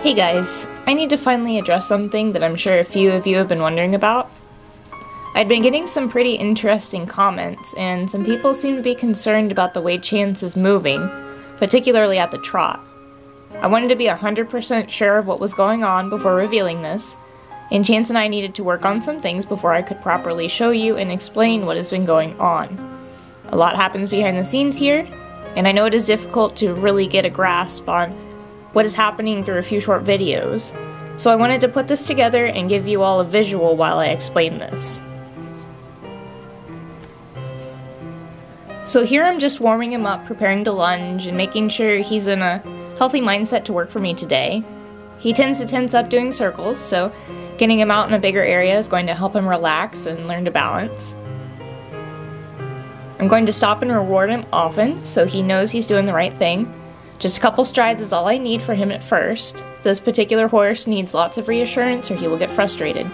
Hey guys, I need to finally address something that I'm sure a few of you have been wondering about. I'd been getting some pretty interesting comments, and some people seem to be concerned about the way Chance is moving, particularly at the trot. I wanted to be 100% sure of what was going on before revealing this, and Chance and I needed to work on some things before I could properly show you and explain what has been going on. A lot happens behind the scenes here, and I know it is difficult to really get a grasp on what is happening through a few short videos, so I wanted to put this together and give you all a visual while I explain this. So here I'm just warming him up, preparing to lunge, and making sure he's in a healthy mindset to work for me today. He tends to tense up doing circles, so getting him out in a bigger area is going to help him relax and learn to balance. I'm going to stop and reward him often, so he knows he's doing the right thing. Just a couple strides is all I need for him at first. This particular horse needs lots of reassurance or he will get frustrated.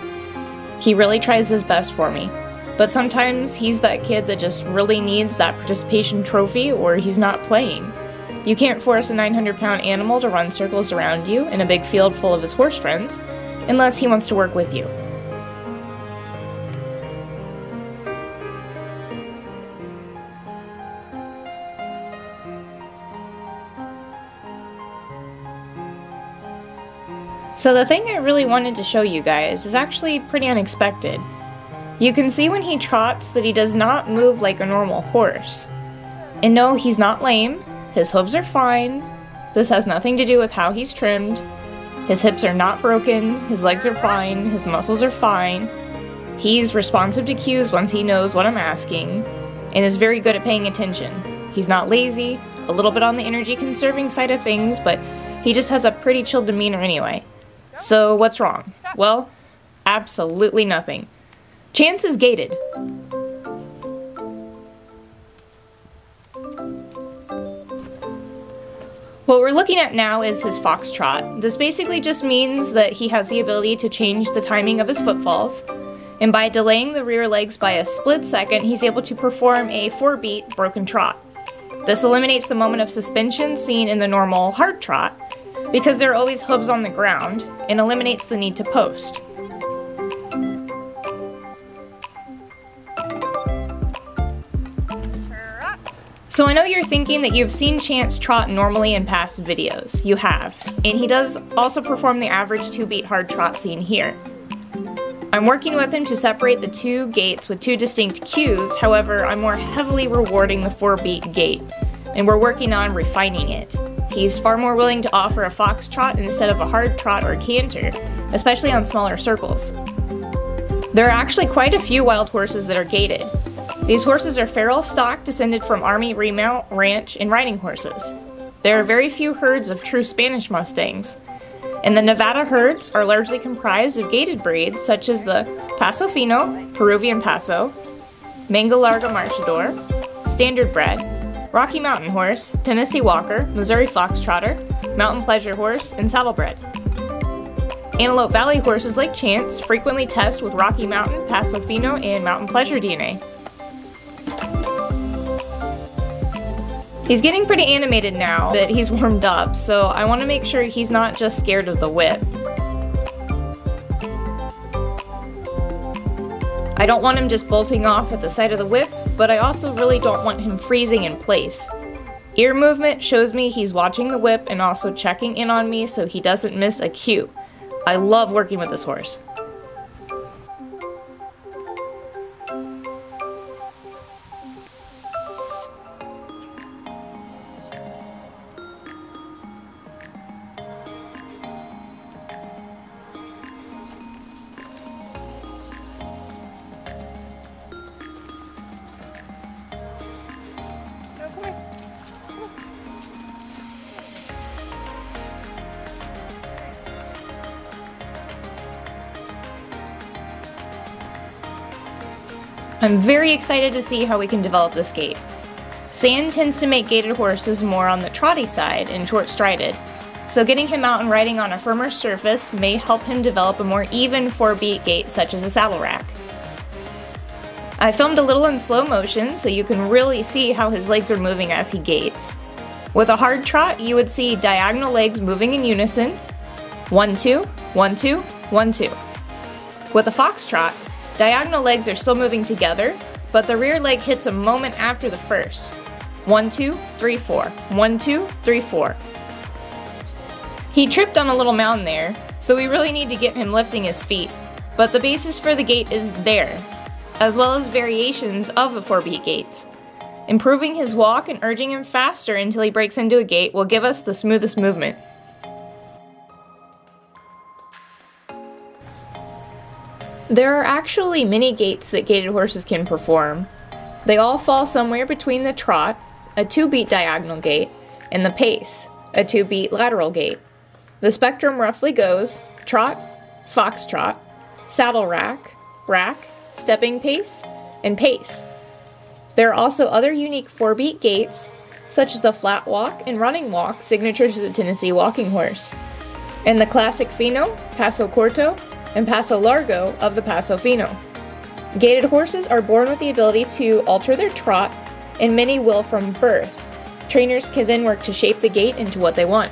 He really tries his best for me, but sometimes he's that kid that just really needs that participation trophy or he's not playing. You can't force a 900-pound animal to run circles around you in a big field full of his horse friends, unless he wants to work with you. So the thing I really wanted to show you guys is actually pretty unexpected. You can see when he trots that he does not move like a normal horse. And no, he's not lame. His hooves are fine. This has nothing to do with how he's trimmed. His hips are not broken. His legs are fine. His muscles are fine. He's responsive to cues once he knows what I'm asking, and is very good at paying attention. He's not lazy, a little bit on the energy conserving side of things, but he just has a pretty chill demeanor anyway. So what's wrong? Well, absolutely nothing. Chance is gaited. What we're looking at now is his Foxtrot. This basically just means that he has the ability to change the timing of his footfalls, and by delaying the rear legs by a split second, he's able to perform a 4-beat broken trot. This eliminates the moment of suspension seen in the normal hard trot, because there are always hooves on the ground, and eliminates the need to post. So I know you're thinking that you've seen Chance trot normally in past videos. You have. And he does also perform the average 2-beat hard trot seen here. I'm working with him to separate the two gaits with two distinct cues, however I'm more heavily rewarding the 4-beat gait, and we're working on refining it. He's far more willing to offer a foxtrot instead of a hard trot or canter, especially on smaller circles. There are actually quite a few wild horses that are gaited. These horses are feral stock descended from Army remount, ranch, and riding horses. There are very few herds of true Spanish Mustangs, and the Nevada herds are largely comprised of gaited breeds such as the Paso Fino, Peruvian Paso, Manga Larga Marchador, Standard Bred, Rocky Mountain Horse, Tennessee Walker, Missouri Foxtrotter, Mountain Pleasure Horse, and Saddlebred. Antelope Valley horses like Chance frequently test with Rocky Mountain, Paso Fino, and Mountain Pleasure DNA. He's getting pretty animated now that he's warmed up, so I want to make sure he's not just scared of the whip. I don't want him just bolting off at the sight of the whip, but I also really don't want him freezing in place. Ear movement shows me he's watching the whip and also checking in on me so he doesn't miss a cue. I love working with this horse. I'm very excited to see how we can develop this gait. Sand tends to make gaited horses more on the trotty side and short-strided, so getting him out and riding on a firmer surface may help him develop a more even 4-beat gait such as a saddle rack. I filmed a little in slow motion so you can really see how his legs are moving as he gaits. With a hard trot, you would see diagonal legs moving in unison, 1, 2, 1, 2, 1, 2. With a foxtrot, diagonal legs are still moving together, but the rear leg hits a moment after the first. 1, 2, 3, 4. 1, 2, 3, 4. He tripped on a little mound there, so we really need to get him lifting his feet, but the basis for the gait is there, as well as variations of the 4-beat gaits. Improving his walk and urging him faster until he breaks into a gait will give us the smoothest movement. There are actually many gaits that gaited horses can perform. They all fall somewhere between the trot, a 2-beat diagonal gait, and the pace, a 2-beat lateral gait. The spectrum roughly goes trot, foxtrot, saddle rack, rack, stepping pace, and pace. There are also other unique 4-beat gaits, such as the flat walk and running walk signature to the Tennessee walking horse, and the classic fino, paso corto, and paso largo of the paso fino. Gaited horses are born with the ability to alter their trot, and many will from birth. Trainers can then work to shape the gait into what they want.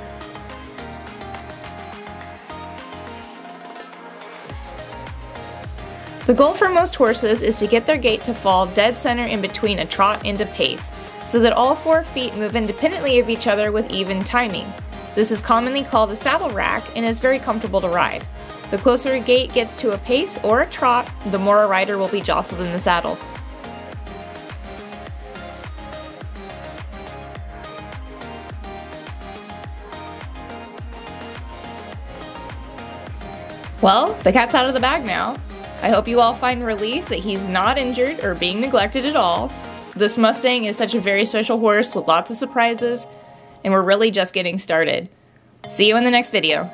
The goal for most horses is to get their gait to fall dead center in between a trot and a pace, so that all 4 feet move independently of each other with even timing. This is commonly called a saddle rack and is very comfortable to ride. The closer a gait gets to a pace or a trot, the more a rider will be jostled in the saddle. Well, the cat's out of the bag now. I hope you all find relief that he's not injured or being neglected at all. This Mustang is such a very special horse with lots of surprises, and we're really just getting started. See you in the next video.